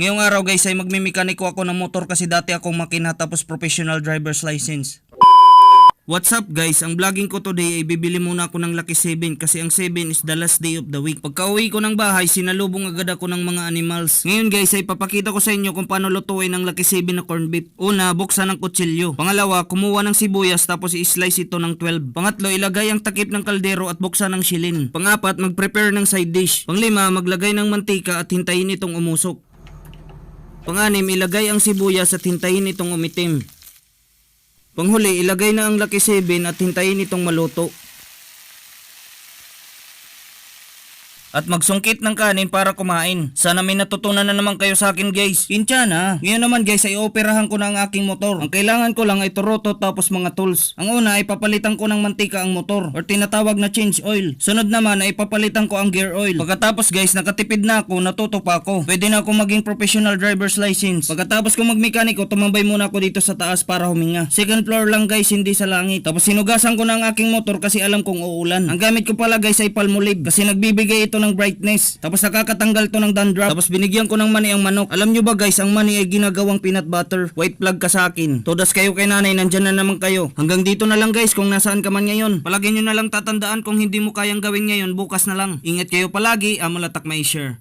Ngayong araw guys ay magmimekaniko ako ng motor kasi dati akong makina tapos professional driver's license. What's up guys, ang vlogging ko today ay bibili muna ako ng Lucky 7 kasi ang 7 is the last day of the week. Pagka uwi ko ng bahay, sinalubong agad ako ng mga animals. Ngayon guys ay papakita ko sa inyo kung paano lutuin ang Lucky 7 na corned beef. Una, buksan ng kutsilyo. Pangalawa, kumuha ng sibuyas tapos i-slice ito ng 12. Pangatlo, ilagay ang takip ng kaldero at buksan ng shilin. Pangapat, mag-prepare ng side dish. Panglima, maglagay ng mantika at hintayin itong umusok. Panganim, ilagay ang sibuyas at hintayin itong umitim. Panghuli, ilagay na ang Lucky 7 at hintayin itong maluto. At magsungkit ng kanin para kumain. Sana may natutunan na naman kayo sa akin guys. Insya na. Ngayon naman guys ay operahan ko na ang aking motor. Ang kailangan ko lang ay turoto tapos mga tools. Ang una ay papalitan ko ng mantika ang motor or tinatawag na change oil. Sunod naman ay papalitan ko ang gear oil. Pagkatapos guys nakatipid na ako, natuto pa ako. Pwede na ako maging professional driver's license. Pagkatapos ko magmekaniko, tumambay muna ako dito sa taas para huminga. Second floor lang guys, hindi sa langit. Tapos sinugasan ko na ang aking motor kasi alam kong uulan. Ang gamit ko pala guys ay Palmolive kasi nagbibigay ito ng brightness. Tapos nakakatanggal to ng dandruff. Tapos binigyan ko ng mani ang manok. Alam nyo ba guys, ang mani ay ginagawang peanut butter. White flag ka sa akin. Todas kayo kay nanay, nandyan na naman kayo. Hanggang dito na lang guys kung nasaan ka man ngayon. Palagi nyo na lang tatandaan kung hindi mo kayang gawin ngayon, bukas na lang. Ingat kayo palagi, Amalatak may share.